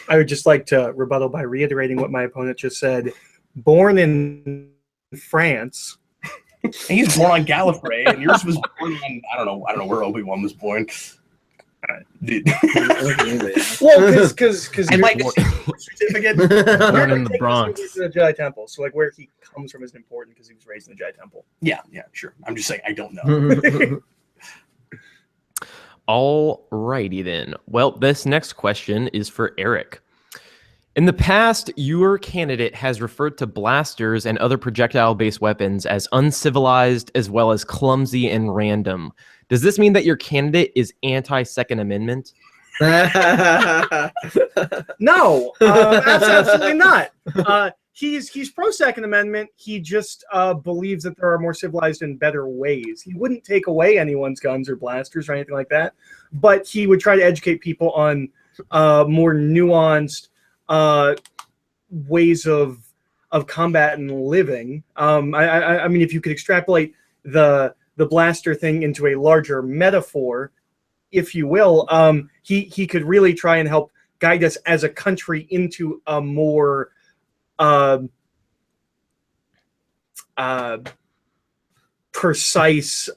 I would just like to rebuttal by reiterating what my opponent just said. Born in France. And he's born on Gallifrey, and yours was born on I don't know where Obi-Wan was born. Well, because I'd like to see a certificate. Born in the Bronx. He's in the Jedi Temple, so like where he comes from isn't important because he was raised in the Jedi Temple. Yeah, sure. I'm just saying I don't know. All righty then. Well, this next question is for Eric. In the past, your candidate has referred to blasters and other projectile-based weapons as uncivilized as well as clumsy and random. Does this mean that your candidate is anti-Second Amendment? No, absolutely not. He's pro Second Amendment. He just believes that there are more civilized and better ways. He wouldn't take away anyone's guns or blasters or anything like that, but he would try to educate people on more nuanced ways of combat and living. I mean, if you could extrapolate the blaster thing into a larger metaphor, if you will, he could really try and help guide us as a country into a more precise,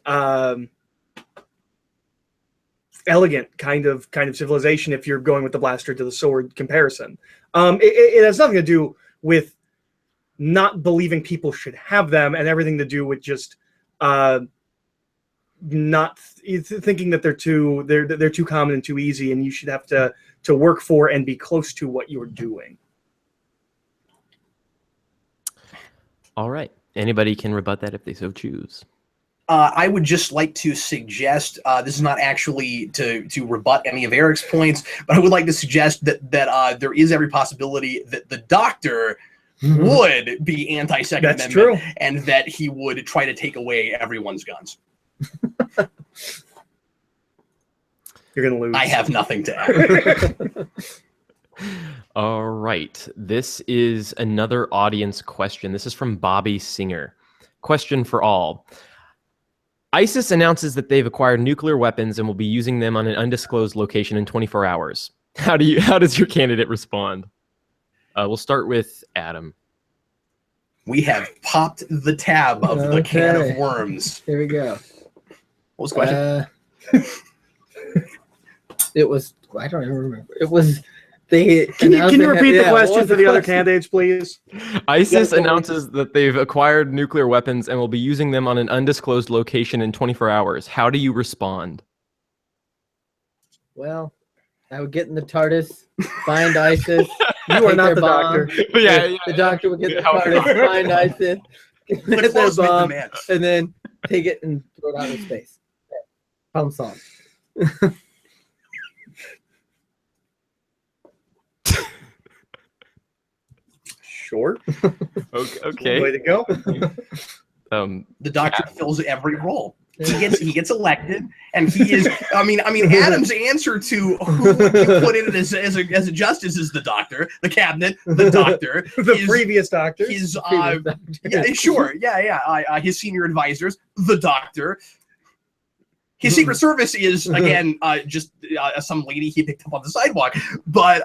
elegant kind of civilization. If you're going with the blaster to the sword comparison, it has nothing to do with not believing people should have them, and everything to do with just not thinking that they're too common and too easy, and you should have to work for and be close to what you're doing. All right. Anybody can rebut that if they so choose. I would just like to suggest, this is not actually to rebut any of Eric's points, but I would like to suggest that there is every possibility that the Doctor would be anti-Second Amendment. True. And that he would try to take away everyone's guns. You're going to lose. I have nothing to add. All right. This is another audience question. This is from Bobby Singer. Question for all. ISIS announces that they've acquired nuclear weapons and will be using them on an undisclosed location in 24 hours. How does your candidate respond? We'll start with Adam. We have popped the tab of the can of worms. Here we go. What was the question? It was, I don't even remember. It was, they. Can you repeat the question for the other candidates, please? ISIS announces that they've acquired nuclear weapons and will be using them on an undisclosed location in 24 hours. How do you respond? Well, I would get in the TARDIS, find ISIS. You are not the Doctor. The Doctor would get in the TARDIS, find ISIS, get their bomb, and then take it and throw it out in space. Problem solved. Sure. Okay. Way to go. The Doctor fills every role. He gets elected, and he is. I mean, Adam's answer to who you put in as a justice is the Doctor, the cabinet, the Doctor, the previous Doctor. His his senior advisors, the Doctor. His Secret Service is again just some lady he picked up on the sidewalk, but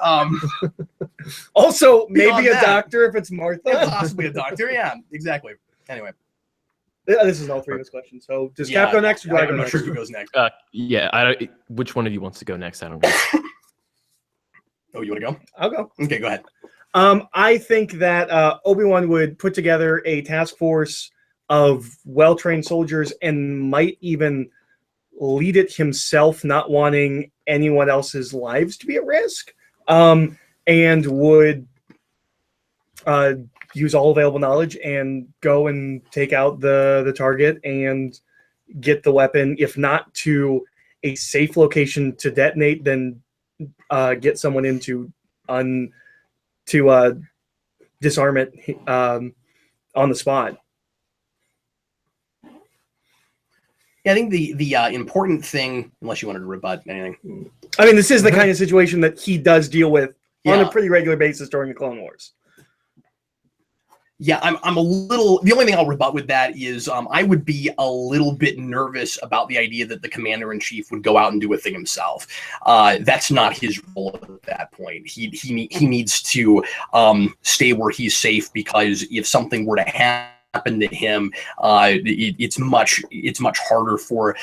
also maybe a doctor if it's Martha, possibly a doctor. Yeah, exactly. Anyway. This is all three of his questions. So does Cap go next? Or do I go I'm not next? sure who goes next. Which one of you wants to go next? I don't know. Oh, you want to go? I'll go. Okay, go ahead. I think that Obi-Wan would put together a task force of well-trained soldiers and might even lead it himself, not wanting anyone else's lives to be at risk, and would use all available knowledge and go and take out the target and get the weapon, if not to a safe location to detonate, then get someone in to disarm it on the spot. Yeah, I think the important thing, unless you wanted to rebut anything. I mean, this is the kind of situation that he does deal with on a pretty regular basis during the Clone Wars. Yeah, I'm a little. The only thing I'll rebut with that is I would be a little bit nervous about the idea that the commander in chief would go out and do a thing himself. That's not his role at that point. He needs to stay where he's safe, because if something were to happen to him, it's much harder for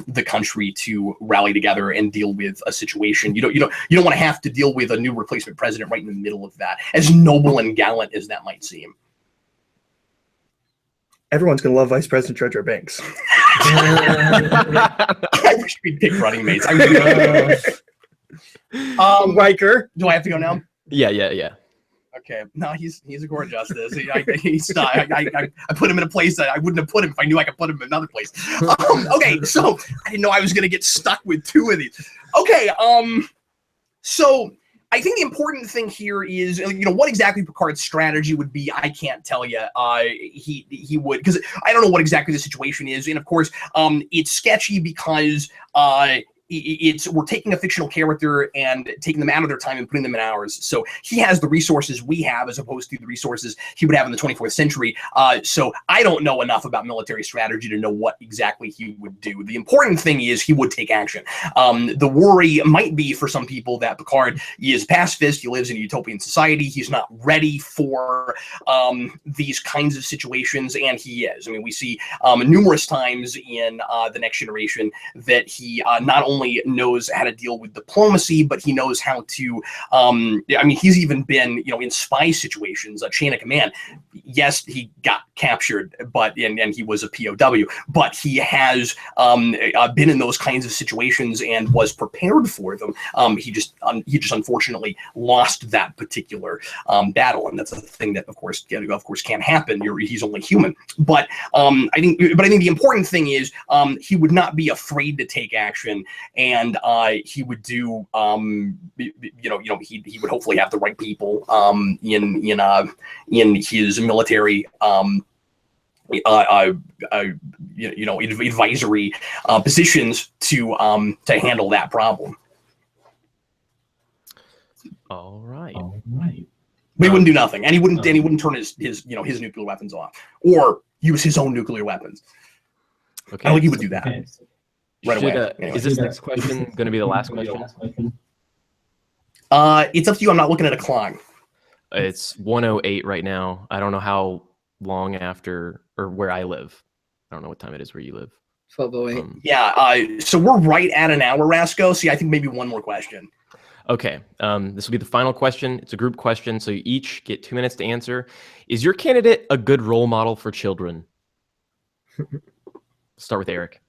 the country to rally together and deal with a situation. You don't want to have to deal with a new replacement president right in the middle of that, as noble and gallant as that might seem. Everyone's going to love Vice President Treasurer Banks. I wish we'd pick running mates. Riker. Do I have to go now? Yeah. Okay. No, he's a court justice. He's not. I put him in a place that I wouldn't have put him if I knew I could put him in another place. Okay, so I didn't know I was going to get stuck with two of these. Okay, so I think the important thing here is, what exactly Picard's strategy would be. I can't tell you. He would, because I don't know what exactly the situation is, and of course, it's sketchy because we're taking a fictional character and taking them out of their time and putting them in ours. So he has the resources we have as opposed to the resources he would have in the 24th century. So I don't know enough about military strategy to know what exactly he would do. The important thing is he would take action. The worry might be for some people that Picard is pacifist. He lives in a utopian society. He's not ready for these kinds of situations, and he is. I mean, we see numerous times in The Next Generation that he not only knows how to deal with diplomacy, but he knows how to, he's even been, in spy situations, a chain of command. Yes, he got captured, and he was a POW, but he has been in those kinds of situations and was prepared for them. He just unfortunately lost that particular battle, and that's a thing that, of course, can't happen. He's only human. But I think the important thing is he would not be afraid to take action. And he would do, he would hopefully have the right people in his military, advisory positions to handle that problem. All right. But he wouldn't do nothing, and he wouldn't turn his nuclear weapons off or use his own nuclear weapons. Okay. I don't think he would do that. Right away. Is this next question going to be the last question? It's up to you. I'm not looking at a clock. It's 1:08 right now. I don't know how long after or where I live. I don't know what time it is where you live. 12:08. So we're right at an hour, Rasco. See, I think maybe one more question. Okay. This will be the final question. It's a group question, so you each get 2 minutes to answer. Is your candidate a good role model for children? Start with Eric.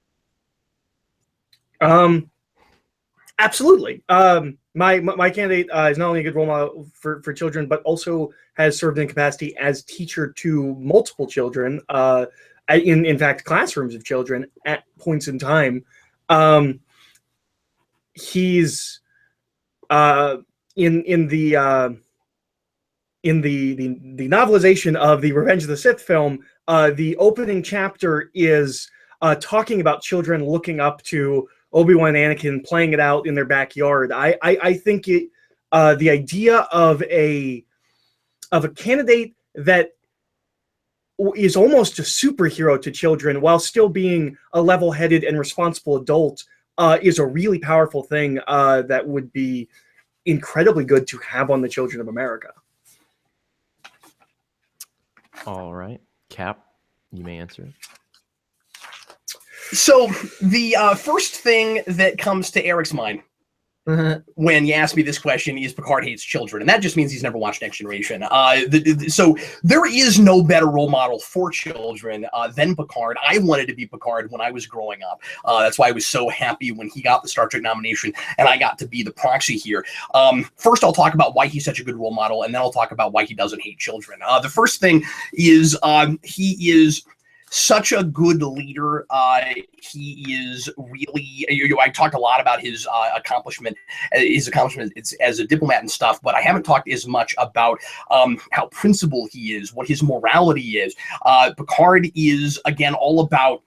Absolutely. My candidate is not only a good role model for children, but also has served in capacity as teacher to multiple children, in fact, classrooms of children at points in time. He's in the novelization of the Revenge of the Sith film, the opening chapter is talking about children looking up to Obi-Wan and Anakin playing it out in their backyard. I think the idea of a candidate that is almost a superhero to children while still being a level-headed and responsible adult is a really powerful thing that would be incredibly good to have on the children of America. All right. Cap, you may answer. So the first thing that comes to Eric's mind when you ask me this question is Picard hates children, and that just means he's never watched Next Generation. So there is no better role model for children than Picard. I wanted to be Picard when I was growing up. That's why I was so happy when he got the Star Trek nomination, and I got to be the proxy here. First, I'll talk about why he's such a good role model, and then I'll talk about why he doesn't hate children. The first thing is he is such a good leader. He is really, I talked a lot about his accomplishment as a diplomat and stuff, but I haven't talked as much about how principled he is, what his morality is. Picard is, again, all about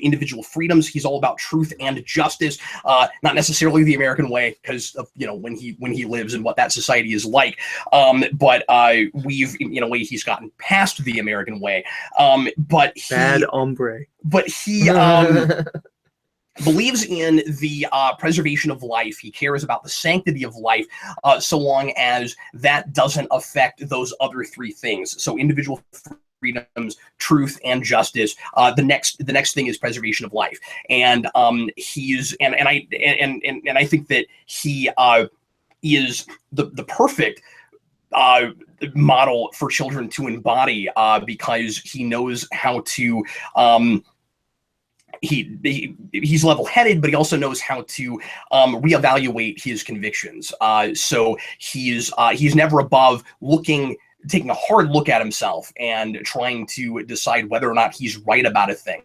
individual freedoms. He's all about truth and justice, not necessarily the American way, because of when he lives and what that society is like. But we've in a way he's gotten past the American way. But he, Bad hombre. But he believes in the preservation of life. He cares about the sanctity of life, so long as that doesn't affect those other three things. So individual freedoms, truth, and justice. The next thing is preservation of life. And he's and I think that he is the perfect model for children to embody, because he knows how to he's level-headed, but he also knows how to reevaluate his convictions. So he's never above taking a hard look at himself and trying to decide whether or not he's right about a thing.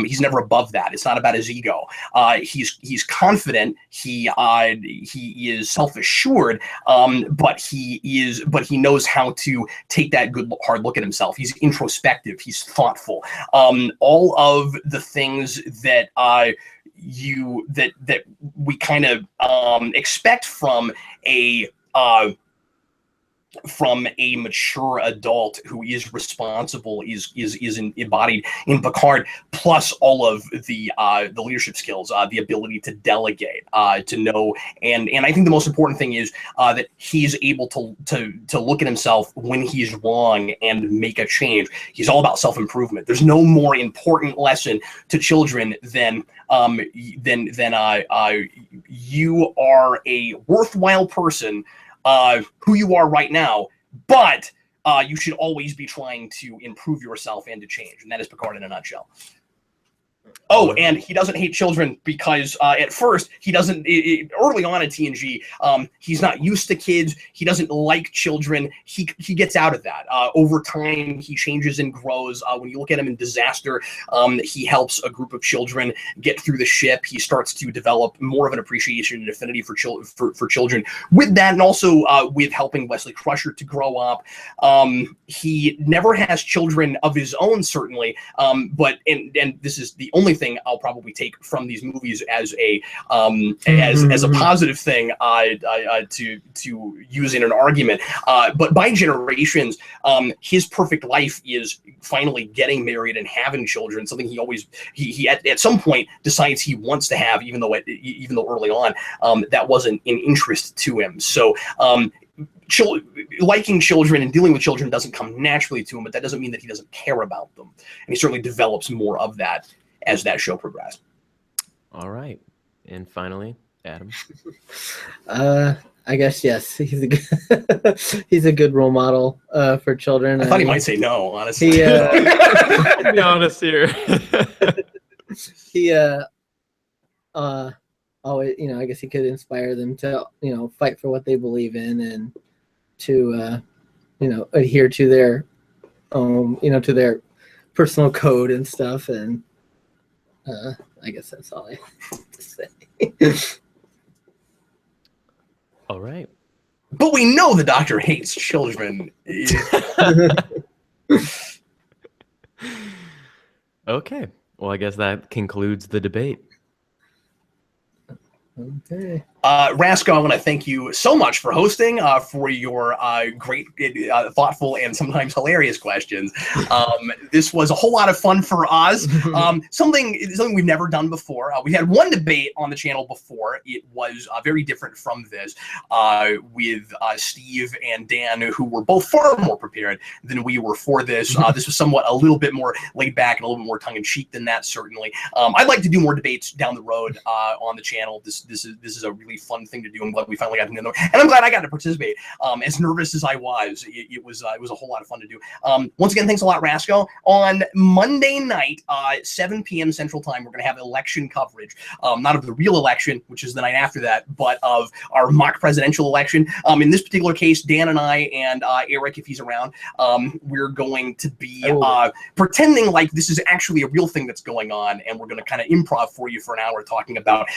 He's never above that. It's not about his ego. He's confident. He is self-assured. But he knows how to take that good hard look at himself. He's introspective. He's thoughtful. All of the things that that we kind of expect from a mature adult who is responsible is embodied in Picard, plus all of the leadership skills, the ability to delegate, to know, and I think the most important thing is that he's able to look at himself when he's wrong and make a change. He's all about self-improvement. There's no more important lesson to children than you are a worthwhile person, who you are right now, but you should always be trying to improve yourself and to change. And that is Picard in a nutshell. Oh, and he doesn't hate children because at first he doesn't. Early on in TNG, he's not used to kids. He doesn't like children. He gets out of that. Over time, he changes and grows. When you look at him in Disaster, he helps a group of children get through the ship. He starts to develop more of an appreciation and affinity for children. With that, and also with helping Wesley Crusher to grow up, he never has children of his own, certainly. But this is the only thing I'll probably take from these movies as a as a positive thing to use in an argument. But by generations, his perfect life is finally getting married and having children. Something he at some point decides he wants to have, even though early on that wasn't an interest to him. So. Liking children and dealing with children doesn't come naturally to him, but that doesn't mean that he doesn't care about them. And he certainly develops more of that as that show progressed. All right. And finally, Adam. I guess, yes. He's a good role model for children. I thought he might say no, honestly. He, To be honest here. He always, I guess he could inspire them to, fight for what they believe in and to, adhere to their, to their personal code and stuff. And I guess that's all I have to say. All right. But we know the Doctor hates children. Okay. Well, I guess that concludes the debate. Okay. Rasco, I want to thank you so much for hosting, for your great, thoughtful, and sometimes hilarious questions. This was a whole lot of fun for us. Something we've never done before. We had one debate on the channel before. It was very different from this, with Steve and Dan, who were both far more prepared than we were for this. This was somewhat a little bit more laid back and a little bit more tongue-in-cheek than that, certainly. I'd like to do more debates down the road on the channel. This is a really fun thing to do. I'm glad we finally got to know, and I'm glad I got to participate. As nervous as I was, it was a whole lot of fun to do. Once again, thanks a lot, Rasco. On Monday night, 7 p.m. Central Time, we're going to have election coverage, not of the real election, which is the night after that, but of our mock presidential election. In this particular case, Dan and I and Eric, if he's around, we're going to be pretending like this is actually a real thing that's going on, and we're going to kind of improv for you for an hour, talking about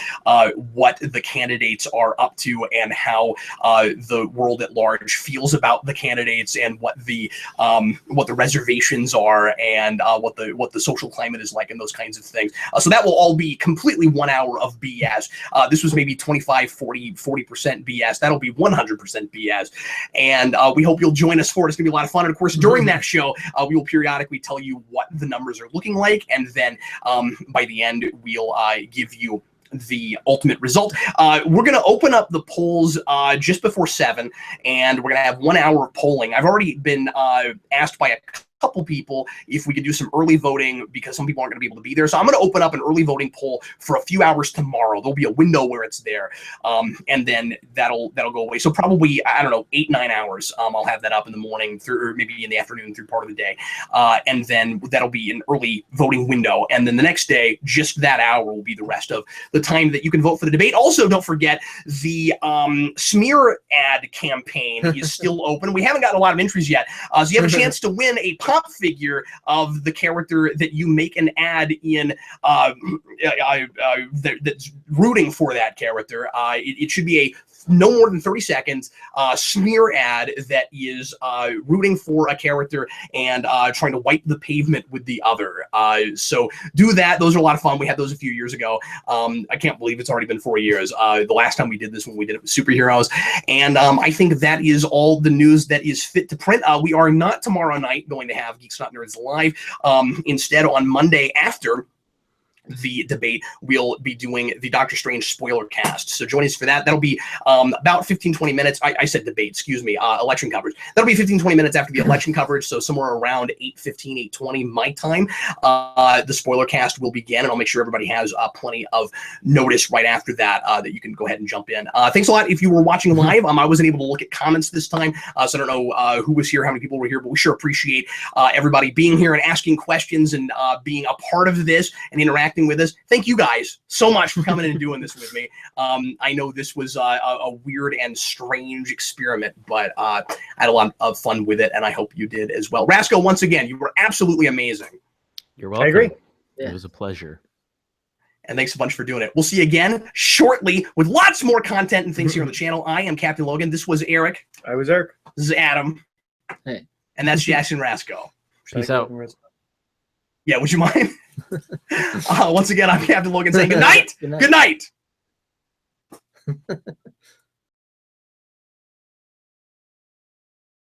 what the candidate candidates are up to and how the world at large feels about the candidates and what the reservations are and what the social climate is like and those kinds of things. So that will all be completely 1 hour of BS. This was maybe 25, 40% BS. That'll be 100% BS. And we hope you'll join us for it. It's going to be a lot of fun. And of course, during that show, we will periodically tell you what the numbers are looking like. And then by the end, we'll give you the ultimate result. We're going to open up the polls just before 7, and we're going to have 1 hour of polling. I've already been asked by a couple people if we could do some early voting because some people aren't going to be able to be there. So I'm going to open up an early voting poll for a few hours tomorrow. There'll be a window where it's there, and then that'll go away. So probably, I don't know, 8-9 hours. I'll have that up in the morning through, or maybe in the afternoon through part of the day, and then that'll be an early voting window. And then the next day, just that hour will be the rest of the time that you can vote for the debate. Also, don't forget the smear ad campaign is still open. We haven't gotten a lot of entries yet, so you have a chance to win a pop figure of the character that you make an ad in that's rooting for that character. It should be a no more than 30 seconds smear ad that is rooting for a character and trying to wipe the pavement with the other. So do that. Those are a lot of fun. We had those a few years ago. I can't believe it's already been 4 years. The last time we did this when we did it with superheroes. And I think that is all the news that is fit to print. We are not tomorrow night going to have Geeks Not Nerds live. Instead, on Monday after the debate, we'll be doing the Doctor Strange spoiler cast. So join us for that. That'll be about 15-20 minutes. I said debate, excuse me, election coverage. That'll be 15-20 minutes after the election coverage, so somewhere around 8:15, 8:20 my time. The spoiler cast will begin, and I'll make sure everybody has plenty of notice right after that that you can go ahead and jump in. Thanks a lot if you were watching live. I wasn't able to look at comments this time, so I don't know who was here, how many people were here, but we sure appreciate everybody being here and asking questions and being a part of this and interacting with us. Thank you guys so much for coming in and doing this with me. I know this was a weird and strange experiment, but I had a lot of fun with it, and I hope you did as well. Rasco, once again, you were absolutely amazing. You're welcome. I agree. It was a pleasure. And thanks a bunch for doing it. We'll see you again shortly with lots more content and things here on the channel. I am Captain Logan. This was Eric. I was Eric. This is Adam. Hey. And that's Jackson Rasco. Peace out. Yeah, would you mind? Once again, I'm Captain Logan saying good night. Good night. Good night.